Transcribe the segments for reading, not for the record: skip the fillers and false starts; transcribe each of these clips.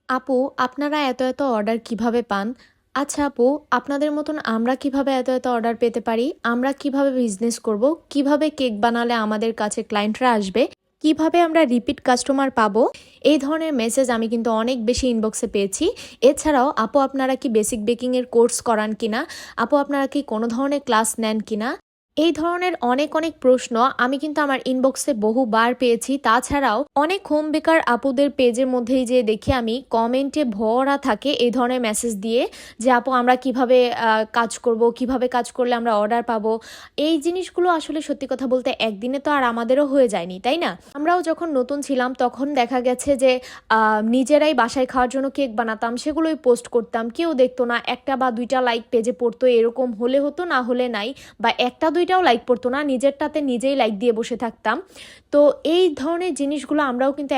আপু, আপনারা এত এত অর্ডার কিভাবে পান? আচ্ছা আপু, আপনাদের মতন আমরা কিভাবে এত এত অর্ডার পেতে পারি? আমরা কিভাবে বিজনেস করব? কিভাবে কেক বানালে আমাদের কাছে ক্লায়েন্টরা আসবে? কিভাবে আমরা রিপিট কাস্টমার পাবো? এই ধরনের মেসেজ আমি কিন্তু অনেক বেশি ইনবক্সে পেয়েছি। এছাড়াও আপু, আপনারা কি বেসিক বেকিংয়ের কোর্স করান কিনা? আপু, আপনারা কি কোনো ধরনের ক্লাস নেন কিনা? এই ধরনের অনেক অনেক প্রশ্ন আমি কিন্তু আমার ইনবক্সে বহুবার পেয়েছি। তাছাড়াও অনেক হোম বেকার আপুদের পেজের মধ্যেই যে দেখি আমি কমেন্টে ভরা থাকে এই ধরনের মেসেজ দিয়ে যে আপু, আমরা কিভাবে কাজ করব, কিভাবে কাজ করলে আমরা অর্ডার পাবো। এই জিনিসগুলো আসলে সত্যি কথা বলতে একদিনে তো আর আমাদেরও হয়ে যায়নি, তাই না? আমরাও যখন নতুন ছিলাম তখন দেখা গেছে যে নিজেরাই বাসায় খাওয়ার জন্য কেক বানাতাম, সেগুলোই পোস্ট করতাম, কেউ দেখতো না। একটা বা দুইটা লাইক পেজে পড়তো, এরকম হলে হতো, না হলে নাই। বা একটা দুইটাও লাইক পড়তো না, নিজেরটাতে নিজেই লাইক দিয়ে বসে থাকতাম। তো এই ধরনের জিনিসগুলো আমরাও কিন্তু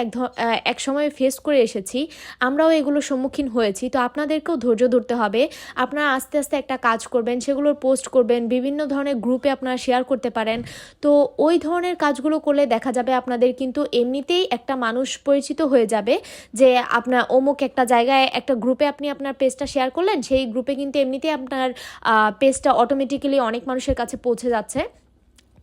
এক সময় ফেস করে এসেছি, আমরাও এগুলোর সম্মুখীন হয়েছি। তো আপনাদেরকেও ধৈর্য ধরতে হবে। আপনারা আস্তে আস্তে একটা কাজ করবেন, সেগুলোর পোস্ট করবেন, বিভিন্ন ধরনের গ্রুপে আপনারা শেয়ার করতে পারেন। তো ওই ধরনের কাজগুলো করলে দেখা যাবে আপনাদের কিন্তু এমনিতেই একটা মানুষ পরিচিত হয়ে যাবে যে আপনার অমুক একটা জায়গায় একটা গ্রুপে আপনি আপনার পেজটা শেয়ার করলেন, সেই গ্রুপে কিন্তু এমনিতেই আপনার পেজটা অটোমেটিক্যালি অনেক মানুষের কাছে পৌঁছে যাচ্ছে।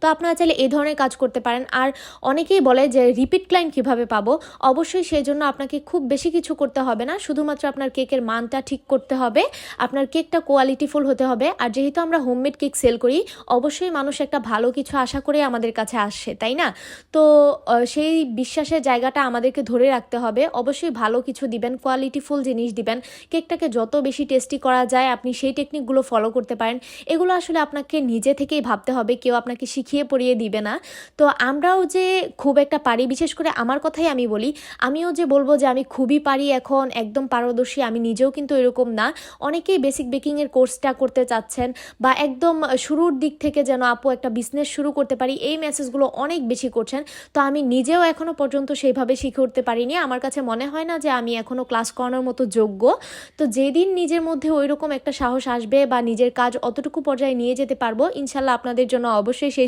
তো আপনারা চাইলে এই ধরনের কাজ করতে পারেন। আর অনেকেই বলে যে রিপিট ক্লায়েন্ট কীভাবে পাবো? অবশ্যই সেই জন্য আপনাকে খুব বেশি কিছু করতে হবে না, শুধুমাত্র আপনার কেকের মানটা ঠিক করতে হবে, আপনার কেকটা কোয়ালিটিফুল হতে হবে। আর যেহেতু আমরা হোমমেড কেক সেল করি, অবশ্যই মানুষ একটা ভালো কিছু আশা করে আমাদের কাছে আসে, তাই না? তো সেই বিশ্বাসের জায়গাটা আমাদেরকে ধরে রাখতে হবে। অবশ্যই ভালো কিছু দিবেন, কোয়ালিটিফুল জিনিস দিবেন। কেকটাকে যত বেশি টেস্টি করা যায় আপনি সেই টেকনিকগুলো ফলো করতে পারেন। এগুলো আসলে আপনাকে নিজে থেকেই ভাবতে হবে, কেউ আপনাকে শিখিয়ে পড়িয়ে দিবে না। তো আমরাও যে খুব একটা পারি, বিশেষ করে আমার কথাই আমি বলি, আমিও যে বলবো যে আমি খুবই পারি এখন একদম পারদর্শী, আমি নিজেও কিন্তু এরকম না। অনেকেই বেসিক বেকিংয়ের কোর্সটা করতে চাচ্ছেন বা একদম শুরুর দিক থেকে যেন আপু একটা বিজনেস শুরু করতে পারি, এই মেসেজগুলো অনেক বেশি করছেন। তো আমি নিজেও এখনও পর্যন্ত সেইভাবে শিখে উঠতে পারিনি। আমার কাছে মনে হয় না যে আমি এখনও ক্লাস করানোর মতো যোগ্য। তো যেদিন নিজের মধ্যে ওই রকম একটা সাহস আসবে বা নিজের কাজ অতটুকু পর্যায়ে নিয়ে যেতে পারবো, ইনশাল্লাহ আপনাদের জন্য অবশ্যই সেই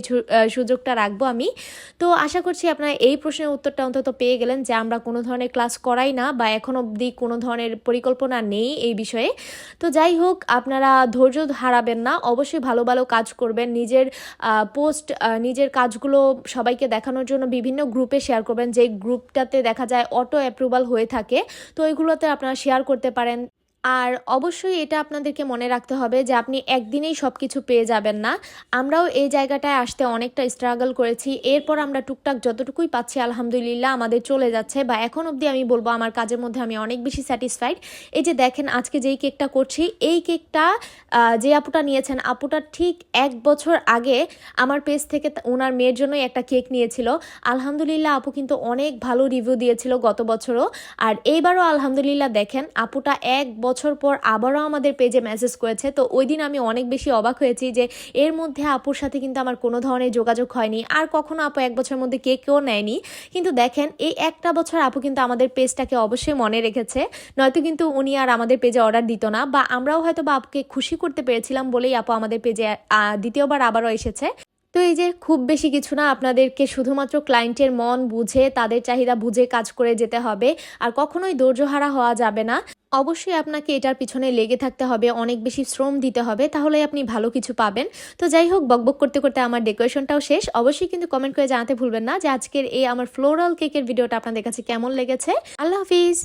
সুযোগটা রাখবো আমি। তো আশা করছি আপনারা এই প্রশ্নের উত্তরটা অন্তত পেয়ে গেলেন যে আমরা কোনো ধরনের ক্লাস করাই না বা এখন অবধি কোনো ধরনের পরিকল্পনা নেই এই বিষয়ে। তো যাই হোক, আপনারা ধৈর্য হারাবেন না, অবশ্যই ভালো ভালো কাজ করবেন। নিজের পোস্ট, নিজের কাজগুলো সবাইকে দেখানোর জন্য বিভিন্ন গ্রুপে শেয়ার করবেন, যে গ্রুপটাতে দেখা যায় অটো অ্যাপ্রুভাল হয়ে থাকে। তো ওইগুলোতে আপনারা শেয়ার করতে পারেন। আর অবশ্যই এটা আপনাদেরকে মনে রাখতে হবে যে আপনি একদিনেই সব কিছু পেয়ে যাবেন না। আমরাও এই জায়গাটায় আসতে অনেকটা স্ট্রাগল করেছি, এরপর আমরা টুকটাক যতটুকুই পাচ্ছি আলহামদুলিল্লাহ আমাদের চলে যাচ্ছে। বা এখন অবধি আমি বলবো আমার কাজের মধ্যে আমি অনেক বেশি স্যাটিসফাইড। এই যে দেখেন আজকে যেই কেকটা করছি, এই কেকটা যে আপুটা নিয়েছেন, আপুটা ঠিক 1 বছর আগে আমার পেজ থেকে ওনার মেয়ের জন্যই একটা কেক নিয়েছিল। আলহামদুলিল্লাহ আপু কিন্তু অনেক ভালো রিভিউ দিয়েছিল গত বছরও। আর এইবারও আলহামদুলিল্লাহ দেখেন আপুটা 1 বছর পর আবারও আমাদের পেজে মেসেজ করেছে। তো ওই দিন আমি অনেক বেশি অবাক হয়েছি যে এর মধ্যে আপুর সাথে কিন্তু আমার কোনো ধরনের যোগাযোগ হয়নি, আর কখনো আপু 1 বছরের মধ্যে কেউ নেয়নি। কিন্তু দেখেন এই একটা বছর আপু কিন্তু আমাদের পেজটাকে অবশ্যই মনে রেখেছে, নয়তো কিন্তু উনি আর আমাদের পেজে অর্ডার দিত না। বা আমরাও হয়তো বা আপুকে খুশি করতে পেরেছিলাম বলেই আপু আমাদের পেজে দ্বিতীয়বার আবারও এসেছে। তো এই যে খুব বেশি কিছু না, আপনাদেরকে শুধুমাত্র ক্লায়েন্টের মন বুঝে তাদের চাহিদা বুঝে কাজ করে যেতে হবে। আর কখনোই ধৈর্যহারা হওয়া যাবে না। অবশ্যই আপনাকে এটার পিছনে লেগে থাকতে হবে, অনেক বেশি শ্রম দিতে হবে, তাহলে আপনি ভালো কিছু পাবেন। তো যাই হোক, বকবক করতে করতে আমার ডেকোরেশনটাও শেষ। অবশ্যই কিন্তু কমেন্ট করে জানাতে ভুলবেন না যে আজকের এই আমার ফ্লোরাল কেকের ভিডিওটা আপনাদের কাছে কেমন লেগেছে। আল্লাহ হাফিজ।